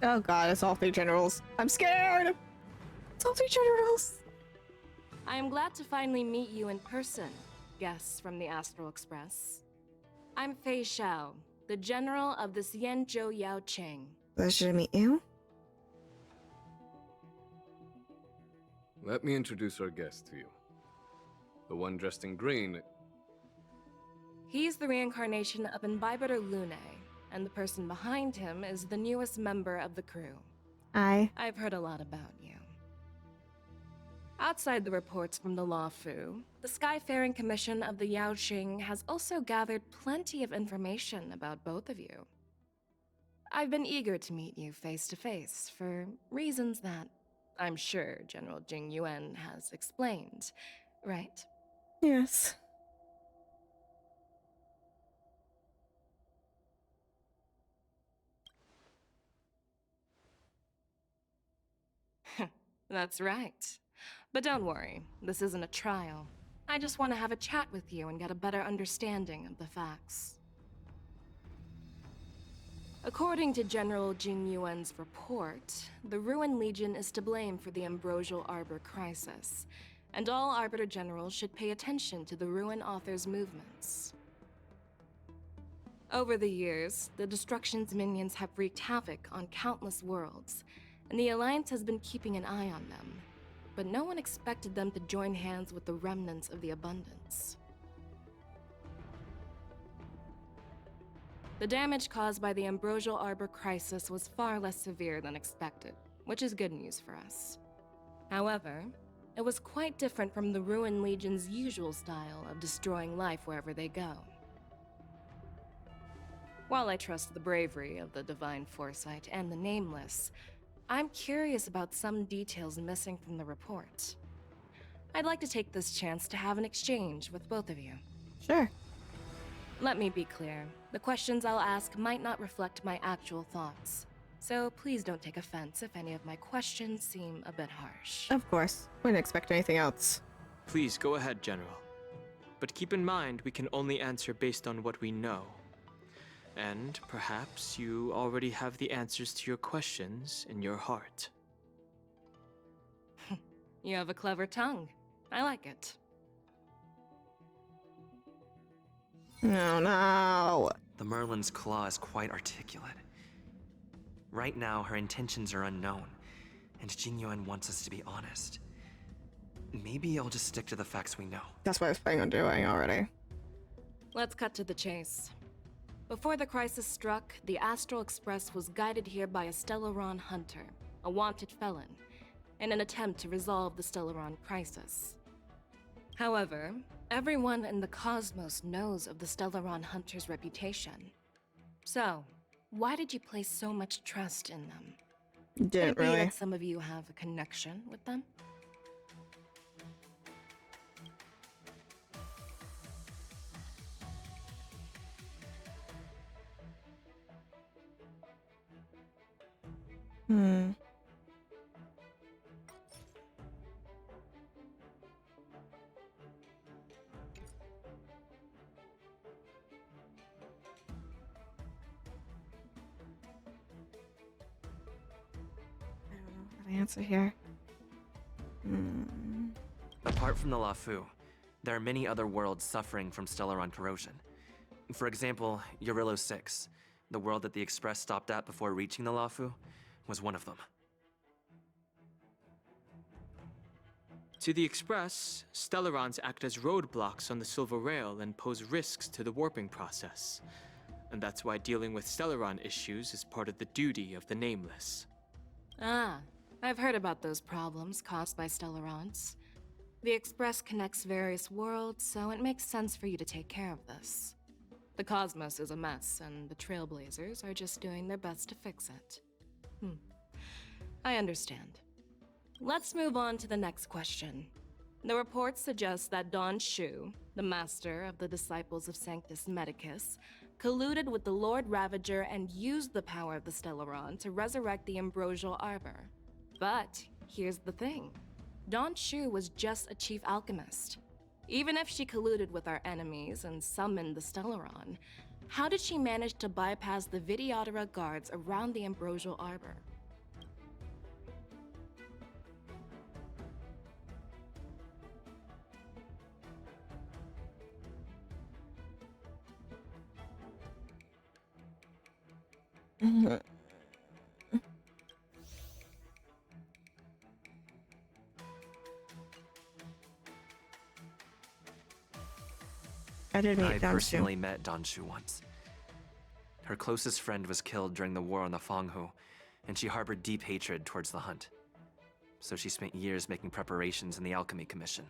Oh god, it's all three generals. I'm scared! It's all three generals! I am glad to finally meet you in person, guests from the Astral Express. I'm Fei Xiao, the general of the Xianzhou Yao Cheng. Pleasure to meet you. Let me introduce our guest to you. The one dressed in green. He's the reincarnation of Imbibiter Lune, and the person behind him is the newest member of the crew. I've heard a lot about you. Outside the reports from the Law Fu, the Skyfaring Commission of the Yao Qing has also gathered plenty of information about both of you. I've been eager to meet you face to face for reasons that I'm sure General Jing Yuan has explained, right? Yes. That's right. But don't worry, this isn't a trial. I just want to have a chat with you and get a better understanding of the facts. According to General Jing Yuan's report, the Ruin Legion is to blame for the Ambrosial Arbor crisis, and all Arbiter Generals should pay attention to the Ruin Author's movements. Over the years, the Destruction's minions have wreaked havoc on countless worlds, and the Alliance has been keeping an eye on them. But no one expected them to join hands with the remnants of the Abundance. The damage caused by the Ambrosial Arbor crisis was far less severe than expected, which is good news for us. However, it was quite different from the Ruin Legion's usual style of destroying life wherever they go. While I trust the bravery of the Divine Foresight and the Nameless, I'm curious about some details missing from the report. I'd like to take this chance to have an exchange with both of you. Sure. Let me be clear. The questions I'll ask might not reflect my actual thoughts. So please don't take offense if any of my questions seem a bit harsh. Of course. Wouldn't expect anything else. Please go ahead, General. But keep in mind we can only answer based on what we know. And perhaps you already have the answers to your questions in your heart. You have a clever tongue. I like it. No, no. The Merlin's claw is quite articulate. Right now, her intentions are unknown, and Jing Yuan wants us to be honest. Maybe I'll just stick to the facts we know. That's what I was planning on doing already. Let's cut to the chase. Before the crisis struck, the Astral Express was guided here by a Stellaron hunter, a wanted felon, in an attempt to resolve the Stellaron crisis. However, everyone in the cosmos knows of the Stellaron hunter's reputation. So, why did you place so much trust in them? Didn't Could it be really. that some of you have a connection with them? I don't know how to answer here. Apart from the Lafu, there are many other worlds suffering from Stellaron corrosion. For example, Eurillo 6, the world that the Express stopped at before reaching the Lafu, was one of them. To the Express, Stellarons act as roadblocks on the Silver Rail and pose risks to the warping process. And that's why dealing with Stellaron issues is part of the duty of the Nameless. Ah, I've heard about those problems caused by Stellarons. The Express connects various worlds, so it makes sense for you to take care of this. The cosmos is a mess, and the Trailblazers are just doing their best to fix it. I understand. Let's move on to the next question. The reports suggest that Don Shu, the master of the Disciples of Sanctus Medicus, colluded with the Lord Ravager and used the power of the Stellaron to resurrect the Ambrosial Arbor. But here's the thing. Don Shu was just a chief alchemist. Even if she colluded with our enemies and summoned the Stellaron, How did she manage to bypass the Vtuber guards around the Ambrosial Arbor? I did meet I Danshu. personally met Danshu once. Her closest friend was killed during the war on the Fanghu, and she harbored deep hatred towards the hunt. So she spent years making preparations in the Alchemy Commission,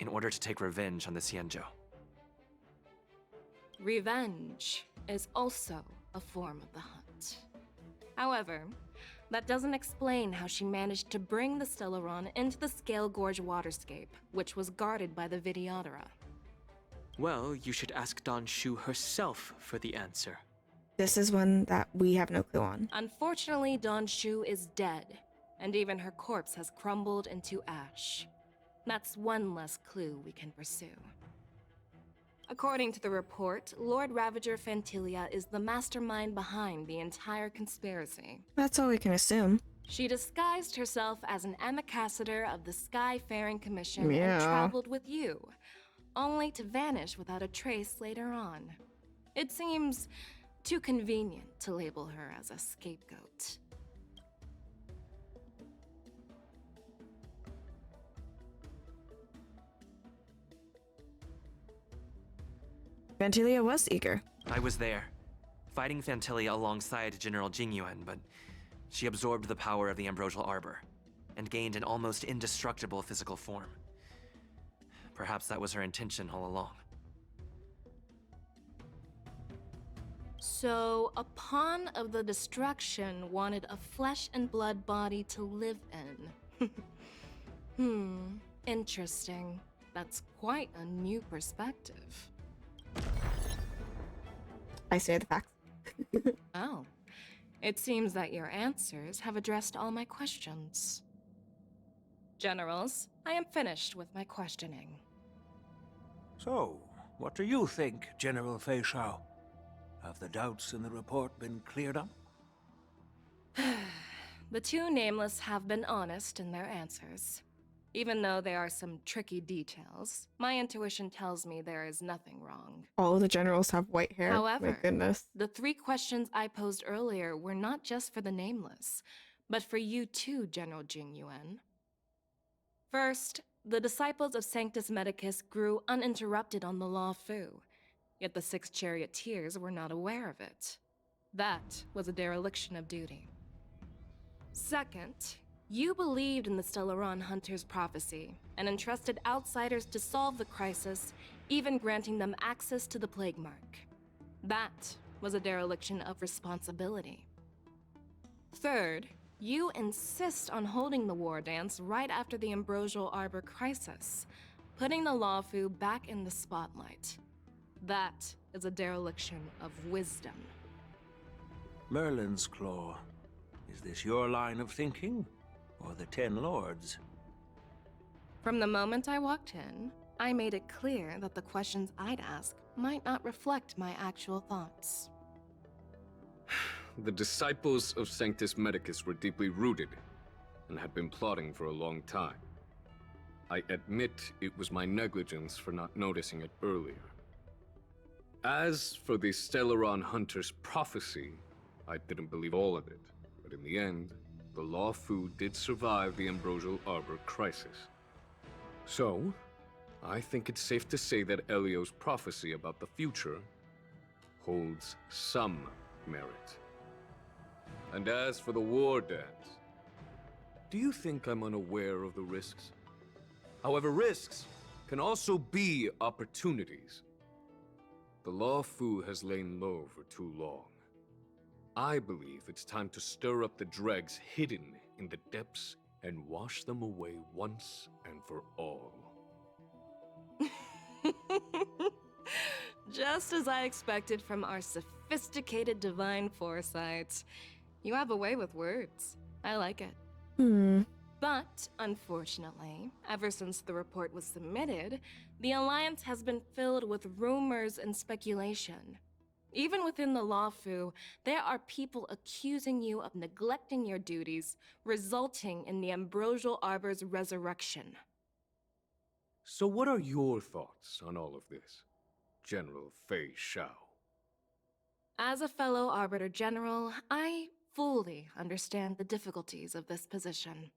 in order to take revenge on the Xianzhou. Revenge is also a form of the hunt. However, that doesn't explain how she managed to bring the Stellaron into the Scale Gorge waterscape, which was guarded by the Vtuber. Well, you should ask Danshu herself for the answer. This is one that we have no clue on. Unfortunately, Danshu is dead, and even her corpse has crumbled into ash. That's one less clue we can pursue. According to the report, Lord Ravager Fantilia is the mastermind behind the entire conspiracy. That's all we can assume. She disguised herself as an ambassador of the Skyfaring Commission Yeah. and traveled with you, only to vanish without a trace later on. It seems too convenient to label her as a scapegoat. Vantilia was eager. I was there, fighting Fantilia alongside General Jingyuan, but she absorbed the power of the Ambrosial Arbor, and gained an almost indestructible physical form. Perhaps that was her intention all along. So, a pawn of the destruction wanted a flesh and blood body to live in. Interesting. That's quite a new perspective. I say the facts. Oh. It seems that your answers have addressed all my questions. Generals, I am finished with my questioning. So, what do you think, General Fei Shao? Have the doubts in the report been cleared up? The two nameless have been honest in their answers. Even though there are some tricky details, my intuition tells me there is nothing wrong. All the generals have white hair. However, My goodness. the three questions I posed earlier were not just for the nameless, but for you too, General Jingyuan. First, the disciples of Sanctus Medicus grew uninterrupted on the Law Fu, yet the six charioteers were not aware of it. That was a dereliction of duty. Second, you believed in the Stellaron Hunter's prophecy and entrusted outsiders to solve the crisis, even granting them access to the Plague Mark. That was a dereliction of responsibility. Third, you insist on holding the war dance right after the Ambrosial Arbor crisis, putting the Lawfu back in the spotlight. That is a dereliction of wisdom. Merlin's Claw. Is this your line of thinking? Or the Ten Lords? From the moment I walked in, I made it clear that the questions I'd ask might not reflect my actual thoughts. The disciples of Sanctus Medicus were deeply rooted and had been plotting for a long time. I admit it was my negligence for not noticing it earlier. As for the Stellaron Hunter's prophecy, I didn't believe all of it, but in the end, the Lawfu did survive the Ambrosial Arbor crisis. So, I think it's safe to say that Elio's prophecy about the future holds some merit. And as for the war dance, do you think I'm unaware of the risks? However, risks can also be opportunities. The Lawfu has lain low for too long. I believe it's time to stir up the dregs hidden in the depths and wash them away once and for all. Just as I expected from our sophisticated divine foresight. You have a way with words. I like it. But, unfortunately, ever since the report was submitted, the Alliance has been filled with rumors and speculation. Even within the Lawfu, there are people accusing you of neglecting your duties, resulting in the Ambrosial Arbor's resurrection. So what are your thoughts on all of this, General Fei Shao? As a fellow Arbiter General, I fully understand the difficulties of this position.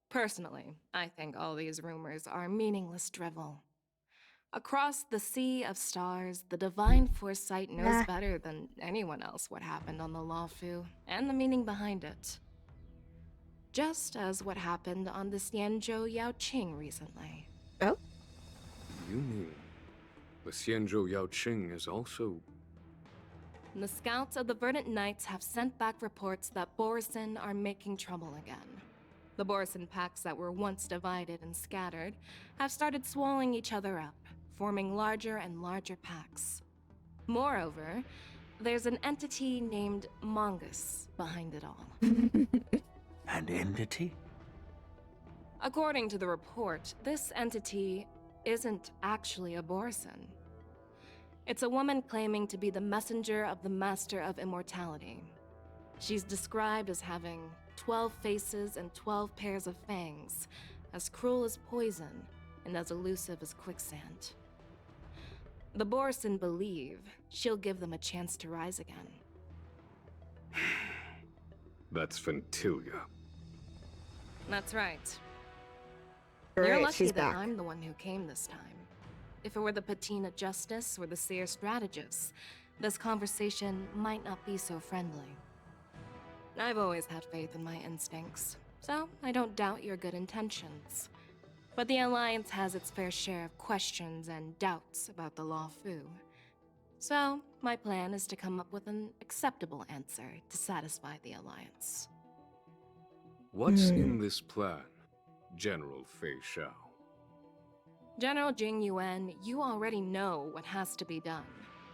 Personally, I think all these rumors are meaningless drivel. Across the sea of stars, the Divine Foresight knows better than anyone else what happened on the Lawfu, and the meaning behind it. Just as what happened on the Xianzhou Yaoqing recently. Oh? You mean the Xianzhou Yaoqing is also... The scouts of the Verdant Knights have sent back reports that Borisin are making trouble again. The Borisin packs that were once divided and scattered have started swallowing each other up, forming larger and larger packs. Moreover, there's an entity named Mongus behind it all. An entity? According to the report, this entity isn't actually a Borisin. It's a woman claiming to be the messenger of the Master of Immortality. She's described as having 12 faces and 12 pairs of fangs, as cruel as poison, and as elusive as quicksand. The Borisin believe she'll give them a chance to rise again. That's Ventilia. That's right. Great, You're lucky she's that back. I'm the one who came this time. If it were the Patina Justice or the Seer Strategist, this conversation might not be so friendly. I've always had faith in my instincts, so I don't doubt your good intentions. But the Alliance has its fair share of questions and doubts about the Lawfu. So, my plan is to come up with an acceptable answer to satisfy the Alliance. What's in this plan, General Fei Shao? General Jing Yuan, you already know what has to be done.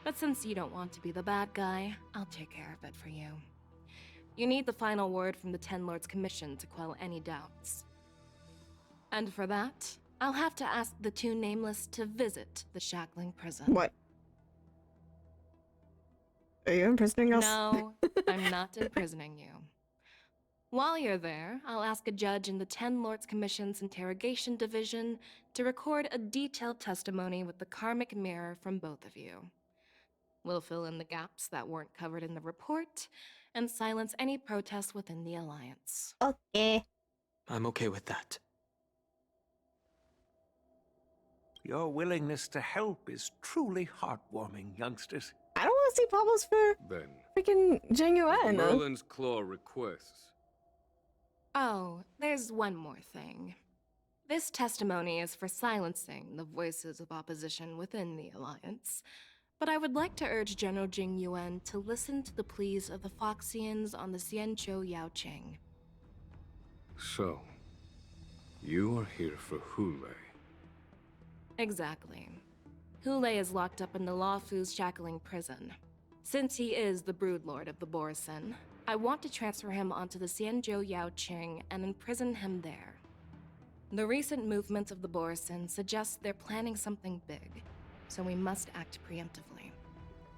But since you don't want to be the bad guy, I'll take care of it for you. You need the final word from the Ten Lords Commission to quell any doubts. And for that, I'll have to ask the two Nameless to visit the Shackling Prison. What? Are you imprisoning us? No, I'm not imprisoning you. While you're there, I'll ask a judge in the Ten Lords Commission's Interrogation Division to record a detailed testimony with the karmic mirror from both of you. We'll fill in the gaps that weren't covered in the report, and silence any protests within the Alliance. Okay. I'm okay with that. Your willingness to help is truly heartwarming, youngsters. I don't want to see problems for Then, freaking Genuine. Merlin's Claw requests. Oh, there's one more thing. This testimony is for silencing the voices of opposition within the Alliance, but I would like to urge General Jing Yuan to listen to the pleas of the Foxians on the Xianzhou Yaoqing. So, you are here for Hule. Exactly. Hule is locked up in the Lawfu's Shackling Prison. Since he is the Broodlord of the Borisin, I want to transfer him onto the Xianzhou Yaoqing and imprison him there. The recent movements of the Borisin suggest they're planning something big, so we must act preemptively.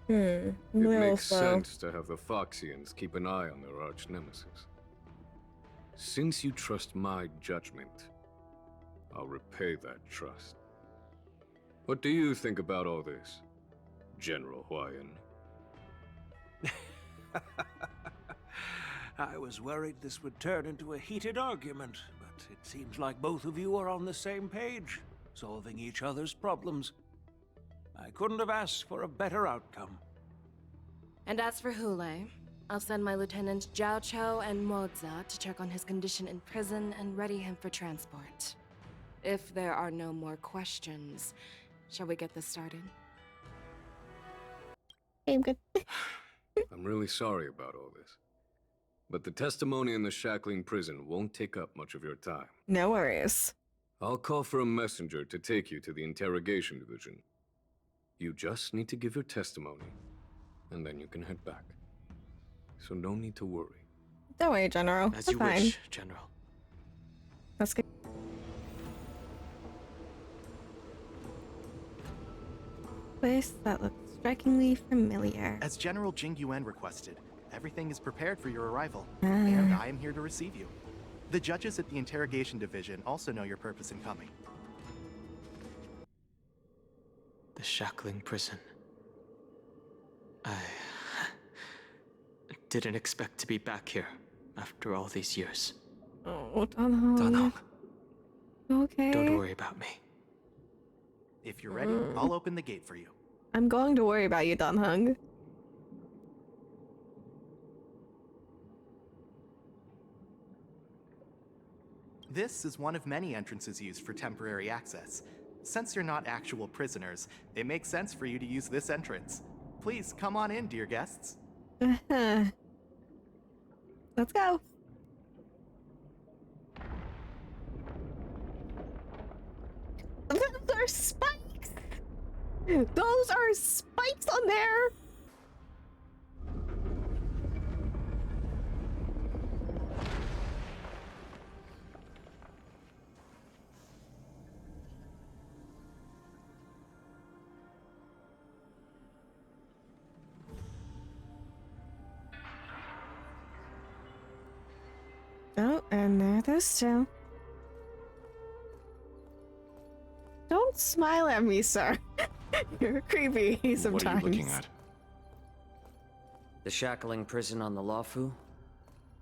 It Well, makes so. sense to have the Foxians keep an eye on their arch-nemesis. Since you trust my judgment, I'll repay that trust. What do you think about all this, General Huayan? I was worried this would turn into a heated argument, but it seems like both of you are on the same page, solving each other's problems. I couldn't have asked for a better outcome. And as for Hule, I'll send my lieutenants Zhao Chou and Moza to check on his condition in prison and ready him for transport. If there are no more questions, shall we get this started? I'm good. I'm really sorry about all this. But the testimony in the Shackling Prison won't take up much of your time. No worries. I'll call for a messenger to take you to the Interrogation Division. You just need to give your testimony, and then you can head back. So no need to worry. Don't worry, General. As We're you fine. wish, General. That's good. Place that looks strikingly familiar. As General Jing Yuan requested, everything is prepared for your arrival, and I am here to receive you. The judges at the Interrogation Division also know your purpose in coming. The shackling prison. I didn't expect to be back here after all these years. Oh, Dan Dunhong. Okay. Don't worry about me. If you're ready, I'll open the gate for you. I'm going to worry about you, Dan. This is one of many entrances used for temporary access. Since you're not actual prisoners, it makes sense for you to use this entrance. Please come on in, dear guests. Let's go. Those are spikes! Those are spikes on there! Oh, and there are those two. Don't smile at me, sir. You're creepy sometimes. What are you looking at? The shackling prison on the Luofu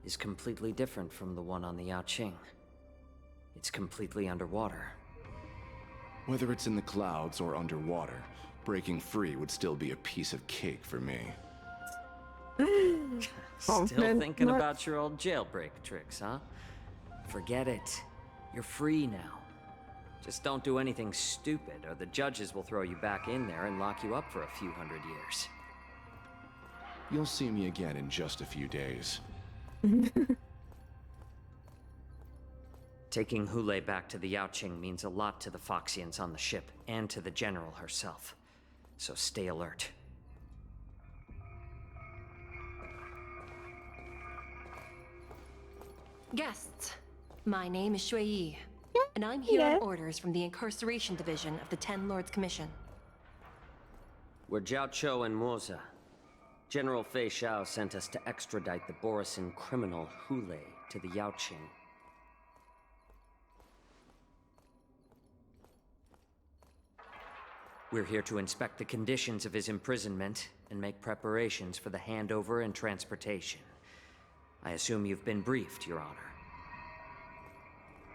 is completely different from the one on the Yaoqing. It's completely underwater. Whether it's in the clouds or underwater, breaking free would still be a piece of cake for me. Still man, thinking what? about your old jailbreak tricks, huh? Forget it. You're free now. Just don't do anything stupid, or the judges will throw you back in there and lock you up for a few hundred years. You'll see me again in just a few days. Taking Hule back to the Yaoqing means a lot to the Foxians on the ship, and to the General herself. So stay alert. Guests, my name is Shui Yi, and I'm here on orders from the Incarceration Division of the Ten Lords Commission. We're Jiao Cho and Moza. General Fei Xiao sent us to extradite the Borisin criminal Hule to the Yaoqing. We're here to inspect the conditions of his imprisonment and make preparations for the handover and transportation. I assume you've been briefed, Your Honor.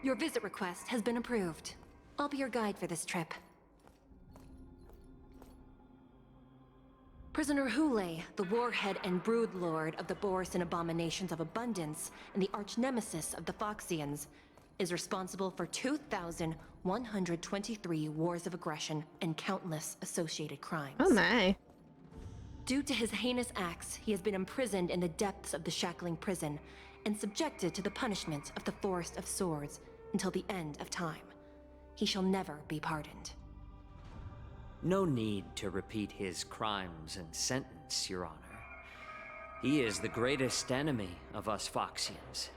Your visit request has been approved. I'll be your guide for this trip. Prisoner Hule, the warhead and brood lord of the Borisin abominations of abundance and the arch-nemesis of the Foxians, is responsible for 2,123 wars of aggression and countless associated crimes. Oh my. Due to his heinous acts, he has been imprisoned in the depths of the shackling prison and subjected to the punishment of the Forest of Swords until the end of time. He shall never be pardoned. No need to repeat his crimes and sentence, Your Honor. He is the greatest enemy of us Foxians.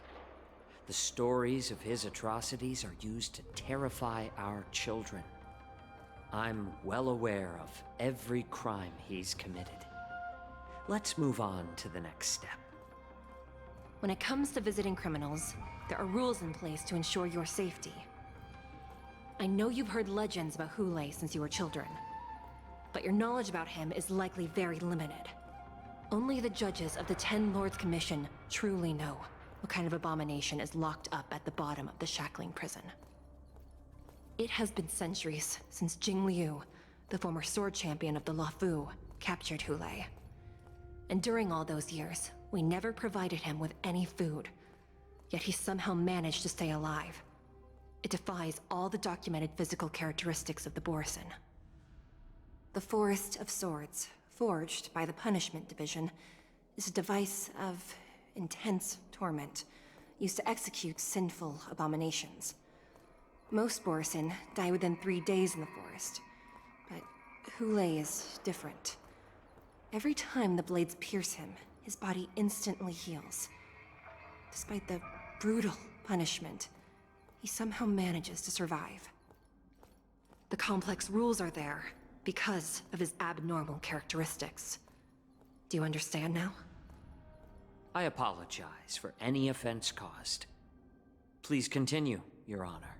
The stories of his atrocities are used to terrify our children. I'm well aware of every crime he's committed. Let's move on to the next step. When it comes to visiting criminals, there are rules in place to ensure your safety. I know you've heard legends about Hule since you were children, but your knowledge about him is likely very limited. Only the judges of the Ten Lords Commission truly know what kind of abomination is locked up at the bottom of the shackling prison. It has been centuries since Jing Liu, the former sword champion of the Luofu, captured Hule. And during all those years, we never provided him with any food. Yet he somehow managed to stay alive. It defies all the documented physical characteristics of the Borisin. The Forest of Swords, forged by the Punishment Division, is a device of intense torment, used to execute sinful abominations. Most Borisin die within 3 days in the forest, but Hule is different. Every time the blades pierce him, his body instantly heals. Despite the brutal punishment, he somehow manages to survive. The complex rules are there because of his abnormal characteristics. Do you understand now? I apologize for any offense caused. Please continue, Your Honor.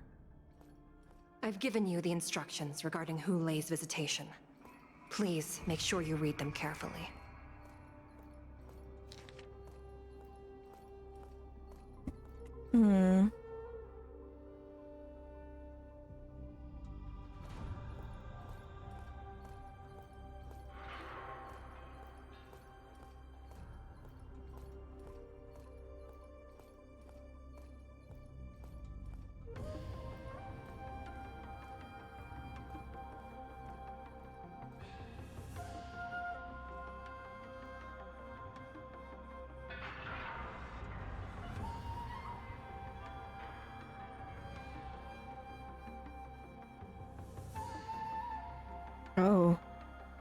I've given you the instructions regarding Hulei's visitation. Please make sure you read them carefully. Oh.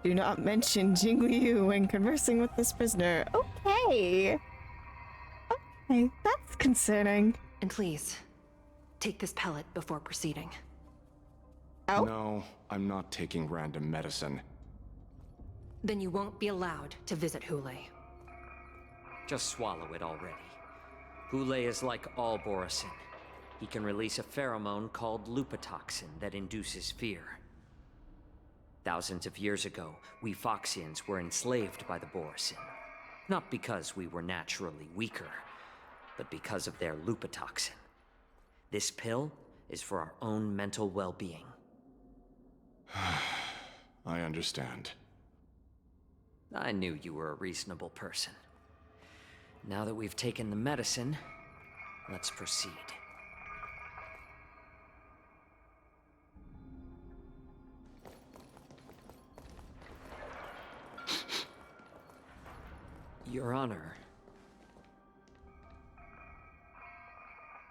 Do not mention Jingliu when conversing with this prisoner. Okay. Okay, that's concerning. And please, take this pellet before proceeding. Oh? No, I'm not taking random medicine. Then you won't be allowed to visit Hulei. Just swallow it already. Hulei is like all Borisin. He can release a pheromone called lupatoxin that induces fear. Thousands of years ago, we Foxians were enslaved by the Borisin. Not because we were naturally weaker, but because of their lupatoxin. This pill is for our own mental well-being. I understand. I knew you were a reasonable person. Now that we've taken the medicine, let's proceed. Your Honor.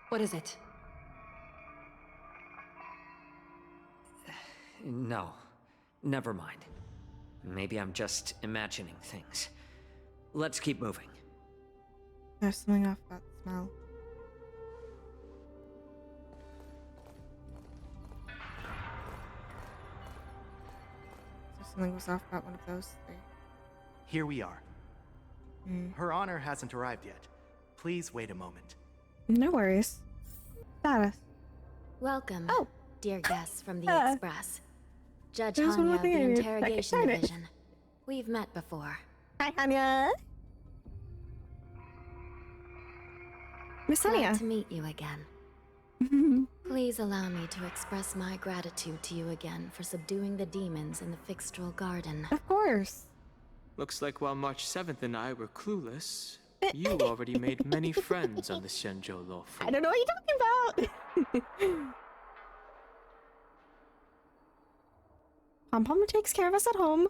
What is it? No, never mind. Maybe I'm just imagining things. Let's keep moving. There's something off about the smell. So something was off about one of those three. Here we are. Her Honor hasn't arrived yet. Please wait a moment. No worries. Status. Welcome, Oh. dear guests from the Express. Judge There's one Hanya more of thing the I need. Interrogation Darn it. Division. We've met before. Hi, Hanya. Miss Glad Hanya. to meet you again. Please allow me to express my gratitude to you again for subduing the demons in the Fixtral Garden. Of course. Looks like while March 7th and I were clueless, you already made many friends on the Shenzhou Lofu. I don't know what you're talking about. Pom Pom takes care of us at home.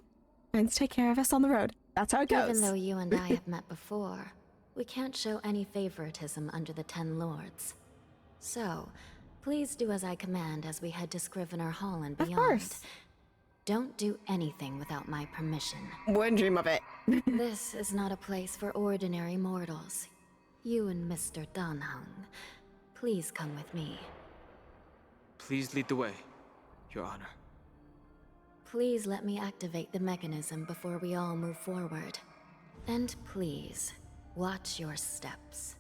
Friends take care of us on the road. That's how it goes. Even though you and I have met before, we can't show any favoritism under the Ten Lords. So, please do as I command as we head to Scrivener Hall and beyond. Of course. Don't do anything without my permission. Wouldn't dream of it. This is not a place for ordinary mortals. You and Mr. Danheng, please come with me. Please lead the way, Your Honor. Please let me activate the mechanism before we all move forward. And please, watch your steps.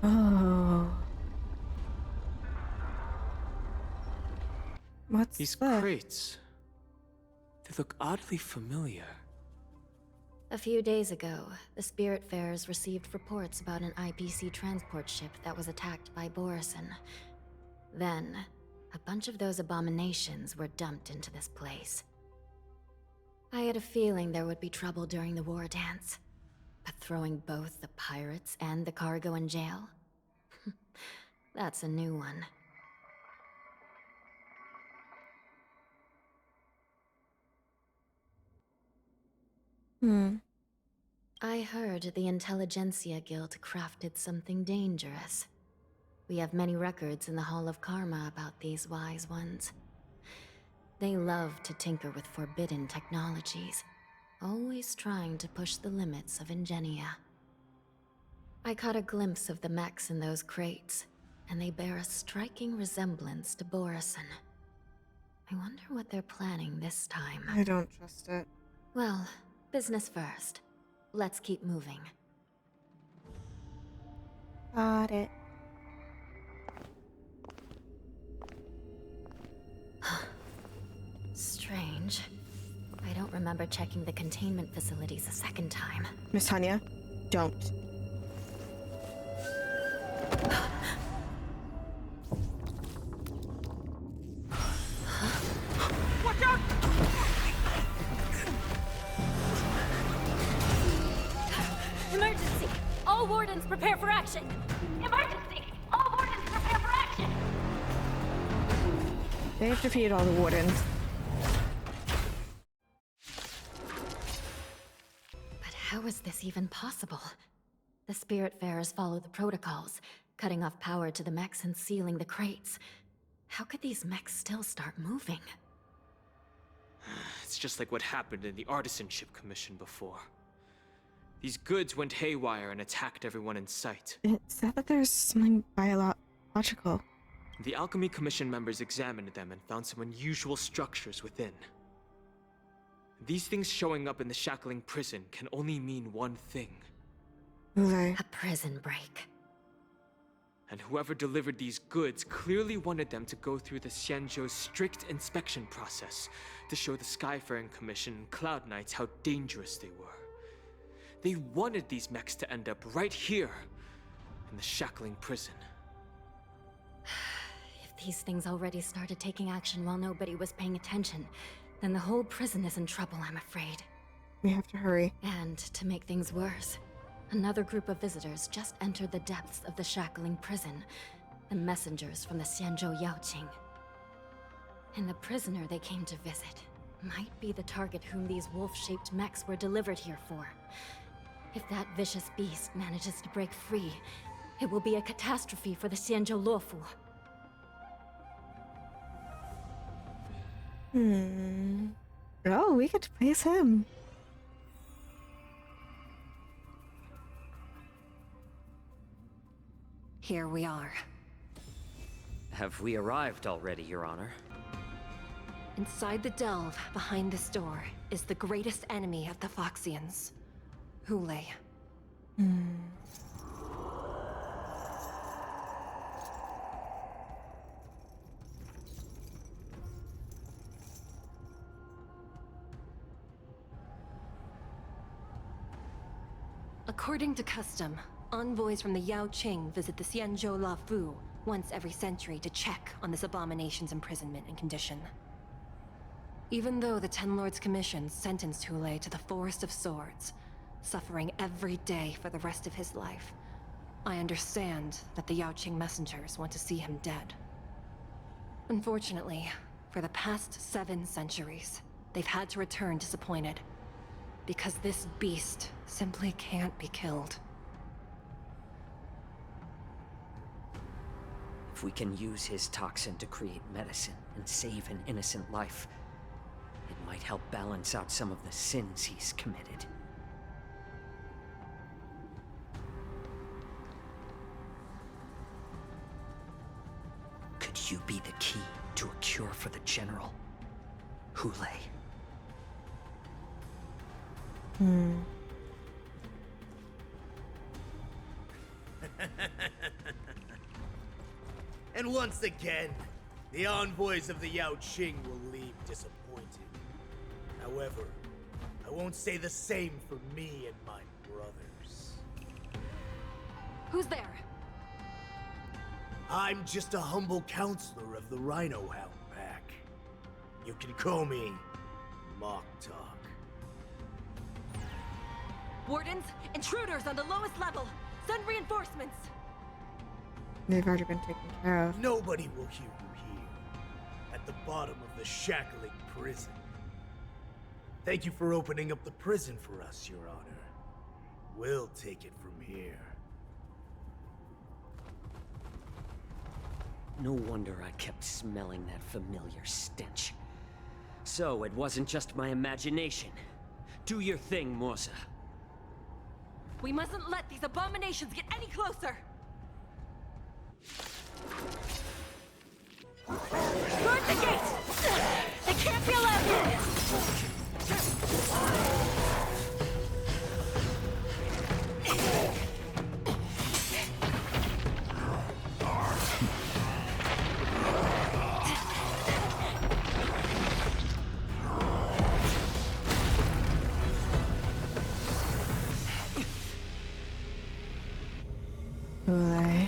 Oh. What's These that? crates, they look oddly familiar. A few days ago, the Spiritfarers received reports about an IPC transport ship that was attacked by Borisin. Then, a bunch of those abominations were dumped into this place. I had a feeling there would be trouble during the war dance, but throwing both the pirates and the cargo in jail? That's a new one. I heard the Intelligentsia Guild crafted something dangerous. We have many records in the Hall of Karma about these wise ones. They love to tinker with forbidden technologies, always trying to push the limits of ingenia. I caught a glimpse of the mechs in those crates, and they bear a striking resemblance to Borison. I wonder what they're planning this time. I don't trust it. Well, business first. Let's keep moving. Got it. Strange. I don't remember checking the containment facilities a second time. Miss Tanya, don't. Watch out! Emergency! All wardens prepare for action! Emergency! All wardens prepare for action! They have defeated all the wardens. But how is this even possible? The Spiritfarers follow the protocols, cutting off power to the mechs and sealing the crates. How could these mechs still start moving? It's just like what happened in the Artisanship Commission before. These goods went haywire and attacked everyone in sight. It said that there's something biological. The Alchemy Commission members examined them and found some unusual structures within. These things showing up in the shackling prison can only mean one thing. Okay. A prison break. And whoever delivered these goods clearly wanted them to go through the Xianzhou's strict inspection process to show the Skyfaring Commission and Cloud Knights how dangerous they were. They wanted these mechs to end up right here, in the shackling prison. If these things already started taking action while nobody was paying attention, then the whole prison is in trouble, I'm afraid. We have to hurry. And to make things worse, another group of visitors just entered the depths of the shackling prison. The messengers from the Xianzhou Yaoqing. And the prisoner they came to visit might be the target whom these wolf-shaped mechs were delivered here for. If that vicious beast manages to break free, it will be a catastrophe for the Xianzhou Luofu. Oh, we get to face him. Here we are. Have we arrived already, Your Honor? Inside the delve, behind this door, is the greatest enemy of the Foxians. Hulei. According to custom, envoys from the Yaoqing visit the Xianzhou Luofu once every century to check on this abomination's imprisonment and condition. Even though the Ten Lords Commission sentenced Hulei to the Forest of Swords, suffering every day for the rest of his life, I understand that the Yaoqing messengers want to see him dead. Unfortunately, for the past 7 centuries, they've had to return disappointed, because this beast simply can't be killed. If we can use his toxin to create medicine and save an innocent life, it might help balance out some of the sins he's committed. Could you be the key to a cure for the General, Hulei? And once again, the envoys of the Yaoqing will leave disappointed. However, I won't say the same for me and my brothers. Who's there? I'm just a humble counselor of the Rhino Hound Pack. You can call me Mock Talk. Wardens, intruders on the lowest level. Send reinforcements. They've already been taken care of. Nobody will hear you here, at the bottom of the shackling prison. Thank you for opening up the prison for us, Your Honor. We'll take it from here. No wonder I kept smelling that familiar stench. So it wasn't just my imagination. Do your thing, Morsa. We mustn't let these abominations get any closer! Guard the gates! They can't be allowed in! Boy.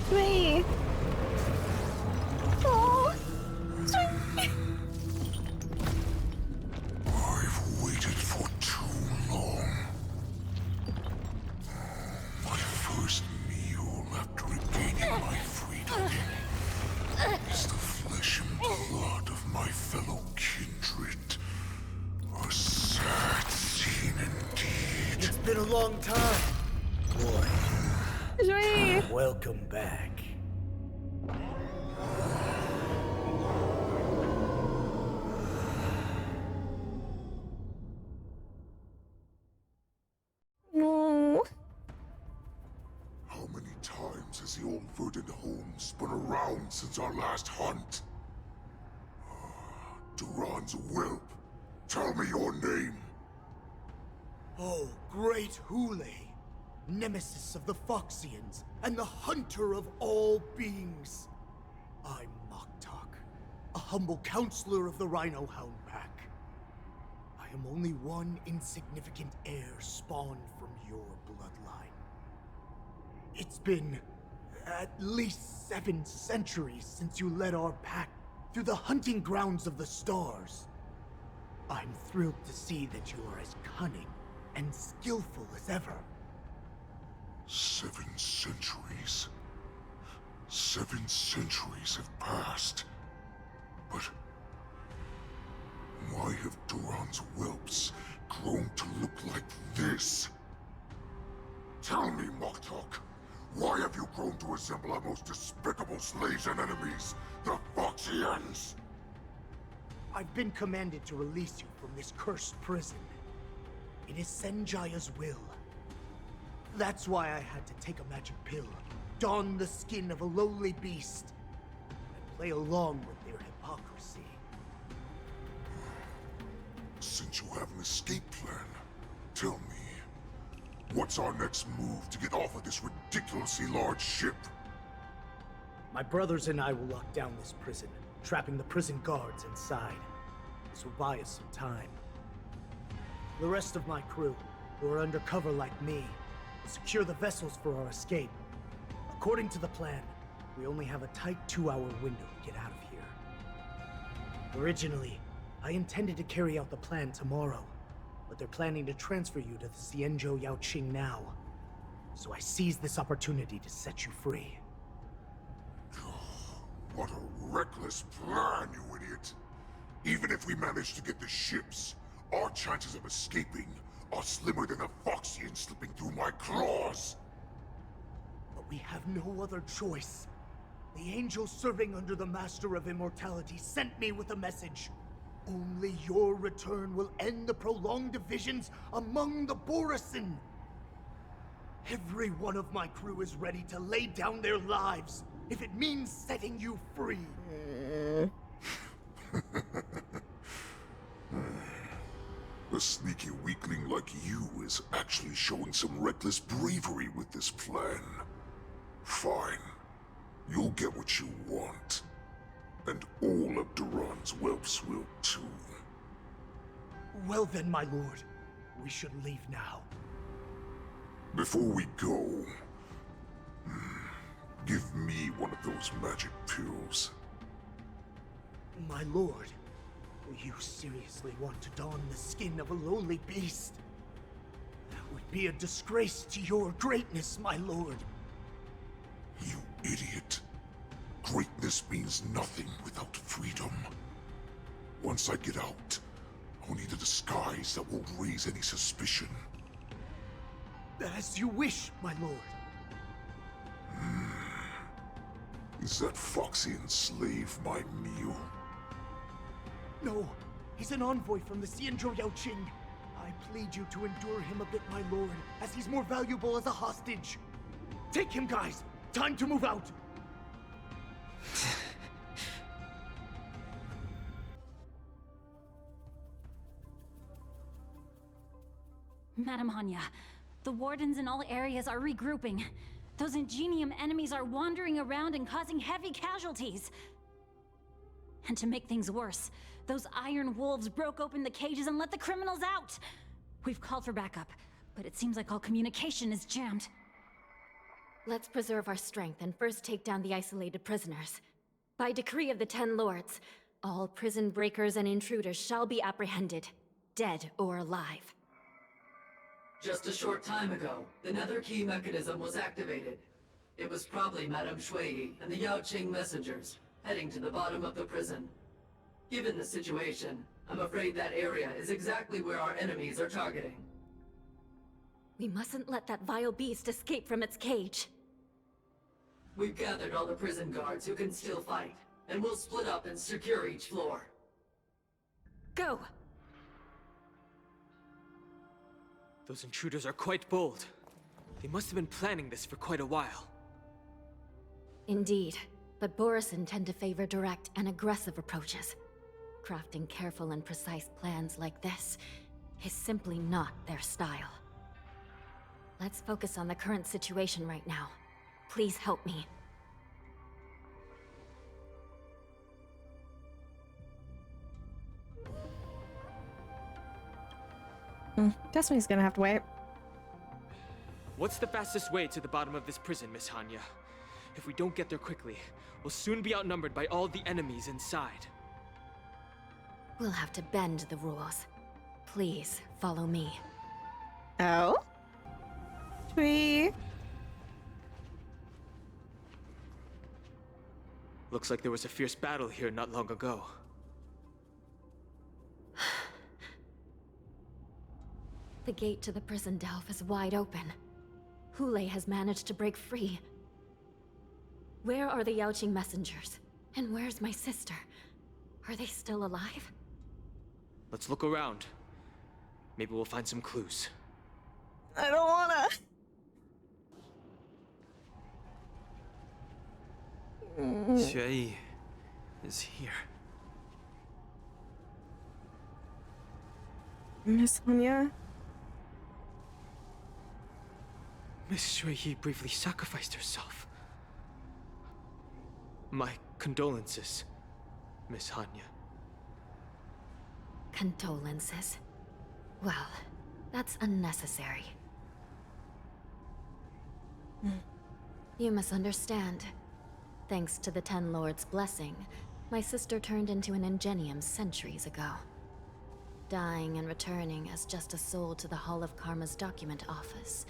Sweet. Oh, sweet. I've waited for too long. My first meal after regaining my freedom is the flesh and blood of my fellow kindred. A sad scene indeed. It's been a long time, boy. Sweet. Welcome back. No. How many times has the old verdant home spun around since our last hunt? Duran's whelp. Tell me your name. Oh, great Hule, nemesis of the Foxians, and the hunter of all beings. I'm Moktok, a humble counselor of the Rhino Hound Pack. I am only one insignificant heir spawned from your bloodline. It's been at least 7 centuries since you led our pack through the hunting grounds of the stars. I'm thrilled to see that you are as cunning and skillful as ever. 7 centuries. 7 centuries have passed. But why have Duran's whelps grown to look like this? Tell me, Moktok, why have you grown to resemble our most despicable slaves and enemies, the Foxians? I've been commanded to release you from this cursed prison. It is Senjaya's will. That's why I had to take a magic pill, don the skin of a lowly beast, and play along with their hypocrisy. Since you have an escape plan, tell me, what's our next move to get off of this ridiculously large ship? My brothers and I will lock down this prison, trapping the prison guards inside. This will buy us some time. The rest of my crew, who are undercover like me, will secure the vessels for our escape. According to the plan, we only have a tight 2-hour window to get out of here. Originally, I intended to carry out the plan tomorrow, but they're planning to transfer you to the Xianzhou Yaoqing now. So I seized this opportunity to set you free. What a reckless plan, you idiot! Even if we manage to get the ships, our chances of escaping are slimmer than a Foxian slipping through my claws! But we have no other choice. The angel serving under the Master of Immortality sent me with a message. Only your return will end the prolonged divisions among the Borisin. Every one of my crew is ready to lay down their lives if it means setting you free. A sneaky weakling like you is actually showing some reckless bravery with this plan. Fine. You'll get what you want. And all of Duran's whelps will too. Well then, my lord. We should leave now. Before we go, give me one of those magic pills. My lord, you seriously want to don the skin of a lowly beast? That would be a disgrace to your greatness, my lord. You idiot. Greatness means nothing without freedom. Once I get out, Only the disguise that won't raise any suspicion. As you wish, my lord. Is that Foxian slave my meal? No, he's an envoy from the Xianzhou Yaoqing. I plead you to endure him a bit, my lord, as he's more valuable as a hostage. Take him, guys! Time to move out! Madam Hanya, the wardens in all areas are regrouping. Those Ingenium enemies are wandering around and causing heavy casualties. And to make things worse, those iron wolves broke open the cages and let the criminals out! We've called for backup, but it seems like all communication is jammed. Let's preserve our strength and first take down the isolated prisoners. By decree of the Ten Lords, all prison breakers and intruders shall be apprehended, dead or alive. Just a short time ago, the Nether Key mechanism was activated. It was probably Madame Shui and the Yaoqing messengers, heading to the bottom of the prison. Given the situation, I'm afraid that area is exactly where our enemies are targeting. We mustn't let that vile beast escape from its cage. We've gathered all the prison guards who can still fight, and we'll split up and secure each floor. Go! Those intruders are quite bold. They must have been planning this for quite a while. Indeed, but Borisin tend to favor direct and aggressive approaches. Crafting careful and precise plans like this is simply not their style. Let's focus on the current situation right now. Please help me. Destiny's gonna have to wait. What's the fastest way to the bottom of this prison, Miss Hanya? If we don't get there quickly, we'll soon be outnumbered by all the enemies inside. We'll have to bend the rules. Please, follow me. Oh? Tree. Looks like there was a fierce battle here not long ago. The gate to the prison delve is wide open. Hule has managed to break free. Where are the Yaoqing messengers? And where's my sister? Are they still alive? Let's look around. Maybe we'll find some clues. I don't wanna. Xue is here. Miss Hanya? Miss Shui bravely sacrificed herself. My condolences, Miss Hanya. Condolences. Well, that's unnecessary. You misunderstand. Thanks to the Ten Lords' blessing, my sister turned into an Ingenium centuries ago. Dying and returning as just a soul to the Hall of Karma's document office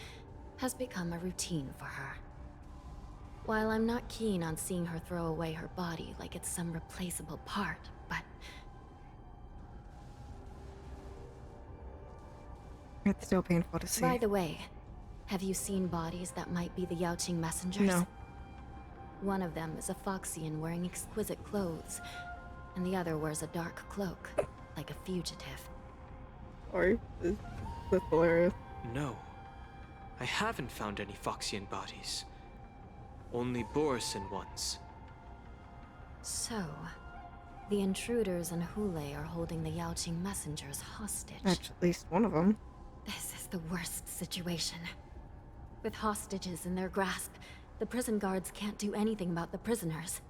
has become a routine for her. While I'm not keen on seeing her throw away her body like it's some replaceable part, but it's still painful to see. by the way, have you seen bodies that might be the Yaoqing messengers? No. One of them is a Foxian wearing exquisite clothes, and the other wears a dark cloak, like a fugitive. Sorry, that's hilarious. No. I haven't found any Foxian bodies. Only Borisin ones. So, the intruders and Hule are holding the Yaoqing messengers hostage. At least one of them. This is the worst situation. With hostages in their grasp, the prison guards can't do anything about the prisoners.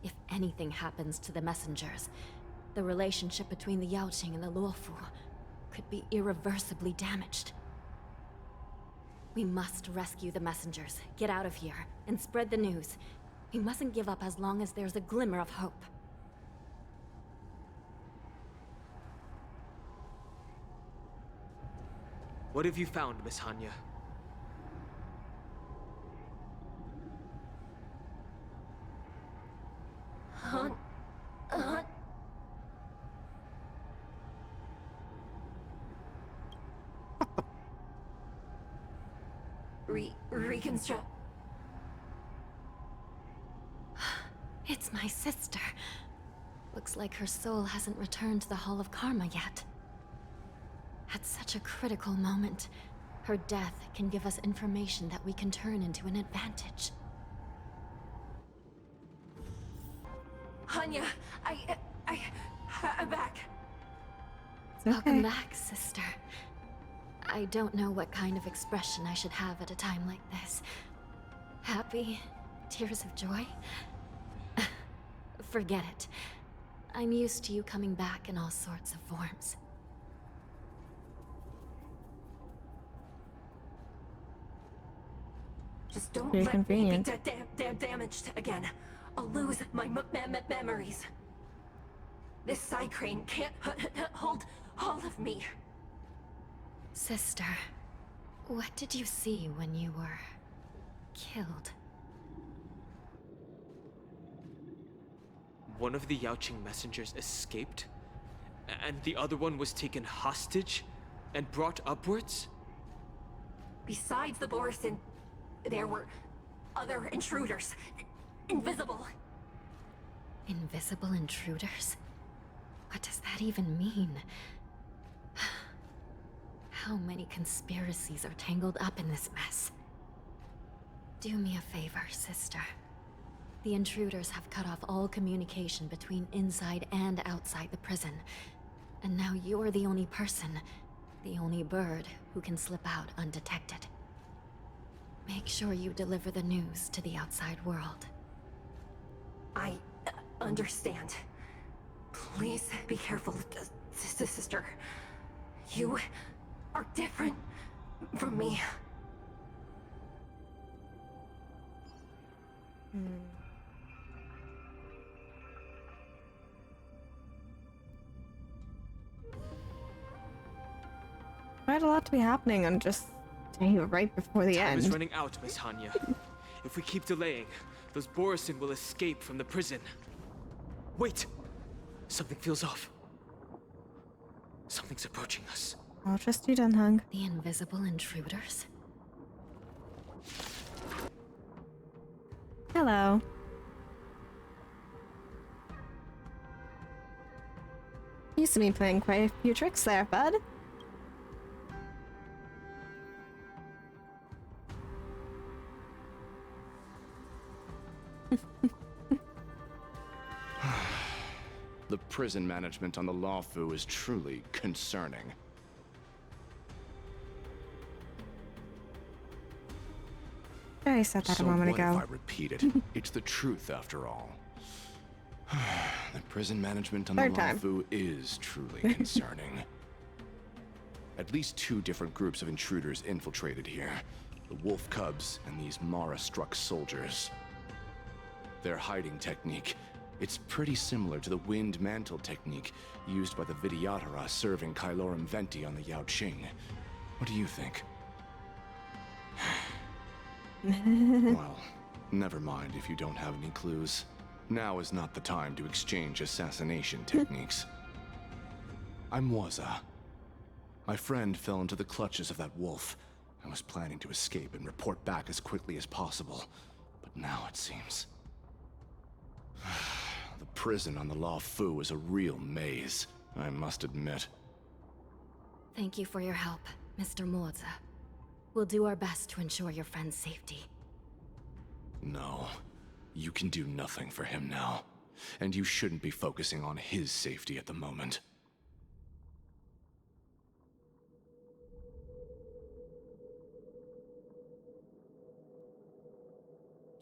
If anything happens to the messengers, the relationship between the Yaoqing and the Luofu could be irreversibly damaged. We must rescue the messengers, get out of here, and spread the news. We mustn't give up as long as there's a glimmer of hope. What have you found, Miss Hanya? reconstruct. It's my sister. Looks like her soul hasn't returned to the Hall of Karma yet. At such a critical moment, her death can give us information that we can turn into an advantage. Hanya, I'm back. Welcome back, sister. I don't know what kind of expression I should have at a time like this. Happy? Tears of joy? Forget it. I'm used to you coming back in all sorts of forms. Just don't Very let convenient. me be damaged again. I'll lose my memories. This side crane can't hold all of me. Sister, what did you see when you were killed? One of the Yaoqing messengers escaped, and the other one was taken hostage and brought upwards? Besides the Borison, there were other intruders. Invisible. Invisible intruders? What does that even mean? How many conspiracies are tangled up in this mess? Do me a favor, sister. The intruders have cut off all communication between inside and outside the prison. And now you're the only person, the only bird, who can slip out undetected. Make sure you deliver the news to the outside world. I understand. Please be careful, sister. You are different from me. Quite a lot to be happening on just day right before the Time end. is running out, Miss Hanya. If we keep delaying, those Borison will escape from the prison. Wait! Something feels off. Something's approaching us. I'll trust you, Dunhung. The invisible intruders? Hello. Used to be playing quite a few tricks there, bud. The prison management on the Lawfu is truly concerning. I said that So a moment what ago. if I repeat it? It's the truth, after all. The prison management on Third the time. Lawfu is truly concerning. At least 2 different groups of intruders infiltrated here. The Wolf Cubs and these Mara-struck soldiers. Their hiding technique, it's pretty similar to the Wind Mantle technique used by the Vidyadhara serving Kailorum Venti on the Yaoqing. What do you think? Well, never mind if you don't have any clues. Now is not the time to exchange assassination techniques. I'm Waza. My friend fell into the clutches of that wolf. I was planning to escape and report back as quickly as possible. But now it seems... The prison on the Lawfu is a real maze, I must admit. Thank you for your help, Mr. Moza. We'll do our best to ensure your friend's safety. No, you can do nothing for him now. And you shouldn't be focusing on his safety at the moment.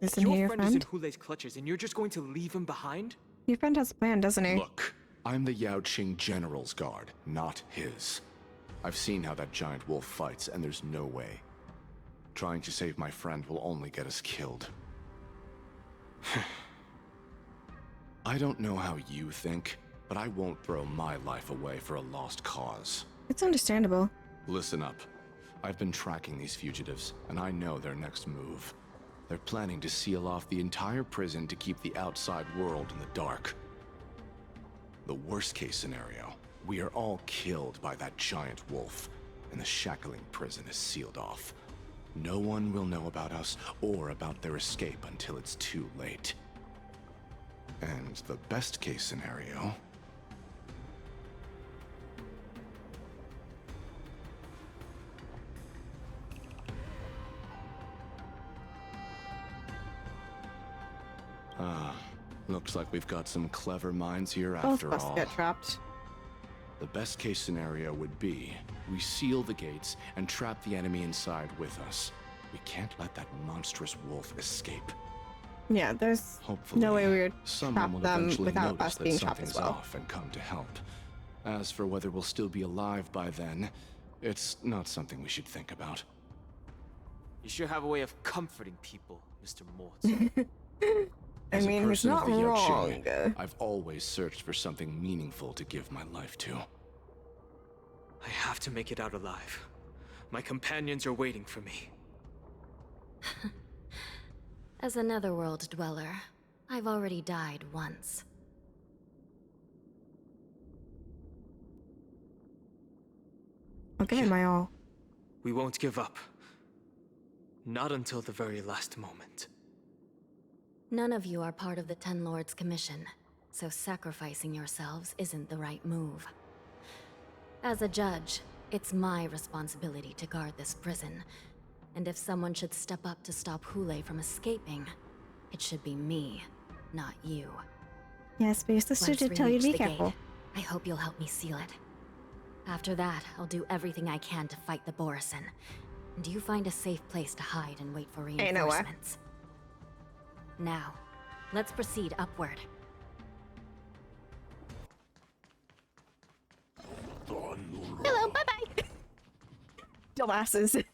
Isn't Your he your friend is in friend? Hulei's clutches, and you're just going to leave him behind? Your friend has a plan, doesn't he? Look, I'm the Yaoqing General's guard, not his. I've seen how that giant wolf fights, and there's no way. Trying to save my friend will only get us killed. I don't know how you think, but I won't throw my life away for a lost cause. It's understandable. Listen up. I've been tracking these fugitives, and I know their next move. They're planning to seal off the entire prison to keep the outside world in the dark. The worst case scenario, we are all killed by that giant wolf, and the shackling prison is sealed off. No one will know about us or about their escape until it's too late. And the best case scenario... looks like we've got some clever minds here after Both of us all. get trapped. The best case scenario would be we seal the gates and trap the enemy inside with us. We can't let that monstrous wolf escape. Yeah, there's Hopefully, no way we would someone will trap them eventually without notice us that being trapped something's as well. off and come to help. As for whether we'll still be alive by then, it's not something we should think about. You sure have a way of comforting people, Mr. Mort. I As a mean, he's person of not the Yao wrong. Qing, I've always searched for something meaningful to give my life to. I have to make it out alive. My companions are waiting for me. As a netherworld dweller, I've already died once. Okay, my all. We won't give up. Not until the very last moment. None of you are part of the Ten Lords' commission, so sacrificing yourselves isn't the right move. As a judge, it's my responsibility to guard this prison, and if someone should step up to stop Hule from escaping, it should be me, not you. Yes, but your sister Once did we tell you to reach be the careful. gate, I hope you'll help me seal it. After that, I'll do everything I can to fight the Borison. And you find a safe place to hide and wait for Ain't no way. reinforcements. Now, let's proceed upward. Hello, bye-bye! Dumbasses.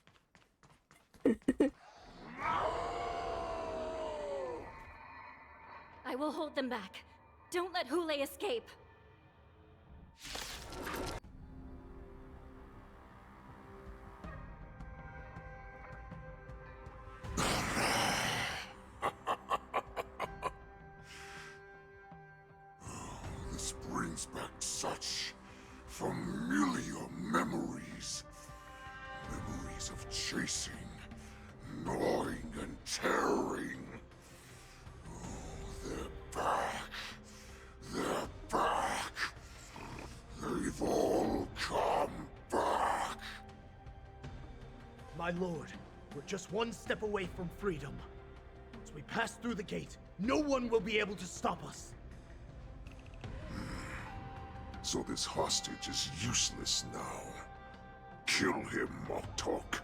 I will hold them back. Don't let Hule escape. This brings back such familiar memories. Memories of chasing, gnawing, and tearing. Oh, they're back. They're back. They've all come back. My lord, we're just one step away from freedom. As we pass through the gate, no one will be able to stop us. So this hostage is useless now. Kill him, Moktok.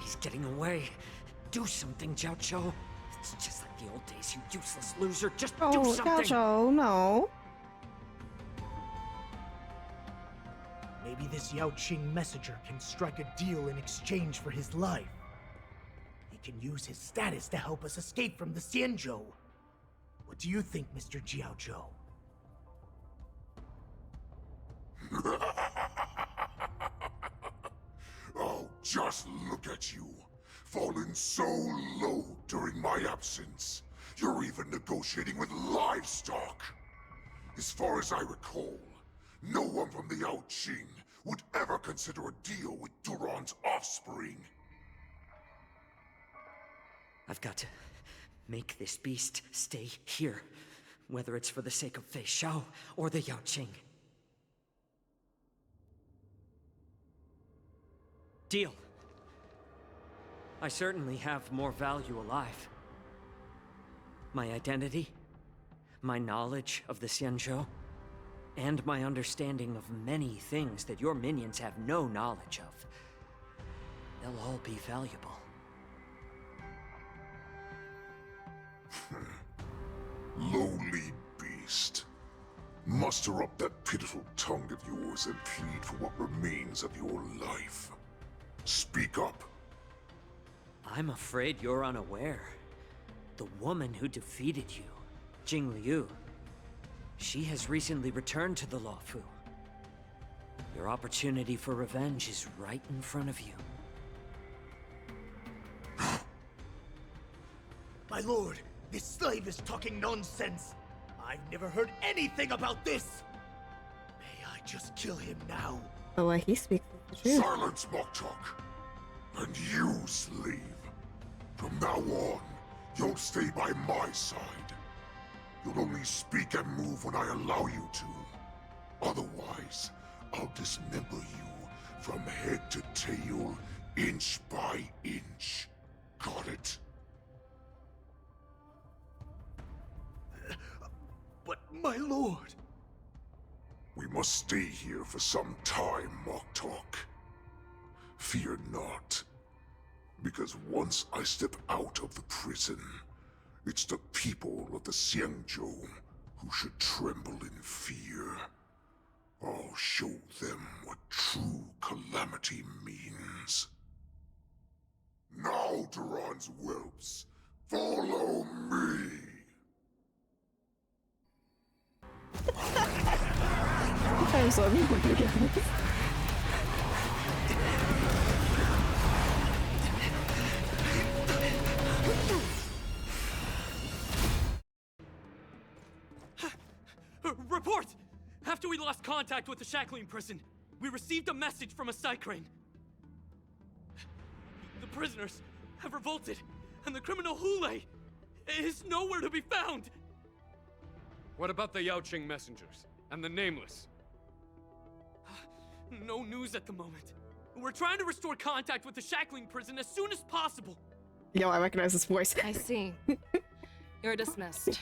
He's getting away. Do something, Jiao. It's just like the old days, you useless loser. Just do Oh, something! Gajo, no. Maybe this Yao Qing messenger can strike a deal in exchange for his life. He can use his status to help us escape from the Xianzhou. What do you think, Mr. Jiaozhou? Oh, just look at you. Fallen so low during my absence. You're even negotiating with livestock. As far as I recall, no one from the Yao Qing would ever consider a deal with Duran's offspring. I've got to make this beast stay here, whether it's for the sake of Fei Xiao or the Yao Qing. Deal. I certainly have more value alive. My identity, my knowledge of the Xianzhou, and my understanding of many things that your minions have no knowledge of. They'll all be valuable. Lowly beast. Muster up that pitiful tongue of yours and plead for what remains of your life. Speak up. I'm afraid you're unaware. The woman who defeated you, Jing Liu, she has recently returned to the Luofu. Your opportunity for revenge is right in front of you. My lord, this slave is talking nonsense. I've never heard anything about this. May I just kill him now? Oh, he speaks the truth. Silence, Moktok. And you, slave. From now on, you'll stay by my side. You'll only speak and move when I allow you to. Otherwise, I'll dismember you from head to tail, inch by inch. Got it? But my lord... We must stay here for some time, Moktok. Fear not. Because once I step out of the prison, it's the people of the Xianzhou who should tremble in fear. I'll show them what true calamity means. Now, Duran's whelps, follow me! I'm so ridiculous. Report! After we lost contact with the shackling prison, we received a message from a Psycrane. The prisoners have revolted, and the criminal Hule is nowhere to be found! What about the Yaoqing messengers and the Nameless? No news at the moment. We're trying to restore contact with the shackling prison as soon as possible. Yo, I recognize this voice. I see. You're dismissed.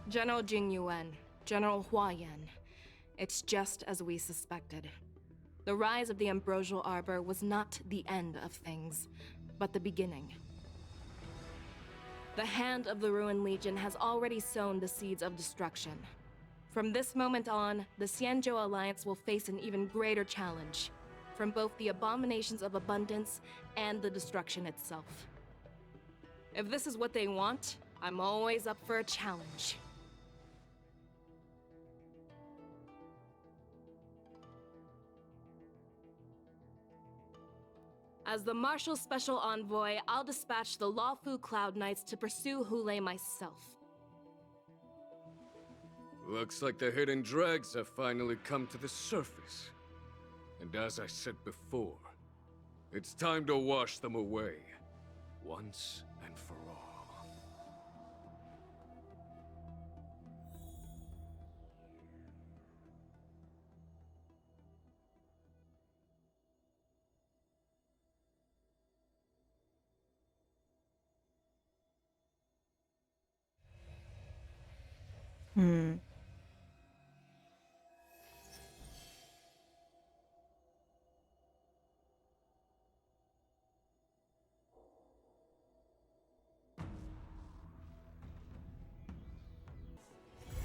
General Jing Yuan, General Hua Yan. It's just as we suspected. The rise of the Ambrosial Arbor was not the end of things, but the beginning. The hand of the Ruined Legion has already sown the seeds of destruction. From this moment on, the Xianzhou Alliance will face an even greater challenge, from both the abominations of abundance and the destruction itself. If this is what they want, I'm always up for a challenge. As the Marshal's special envoy, I'll dispatch the Lawfu Cloud Knights to pursue Hule myself. Looks like the hidden dregs have finally come to the surface. And as I said before, it's time to wash them away, once and for all.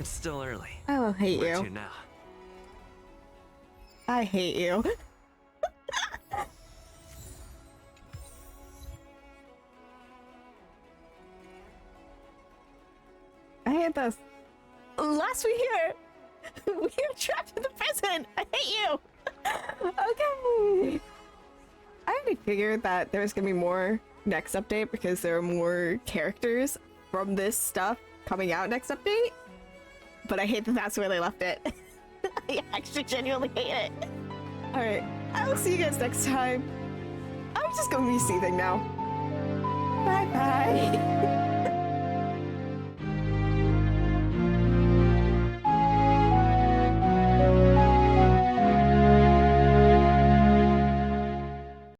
It's still early. I will hate Where you. to now? I hate you. I hate this. Last we hear, we are trapped in the prison. I hate you. Okay. I already figured that there's gonna be more next update because there are more characters from this stuff coming out next update. But I hate that that's where they left it. I actually genuinely hate it. Alright, I will see you guys next time. I'm just gonna be seething now. Bye bye.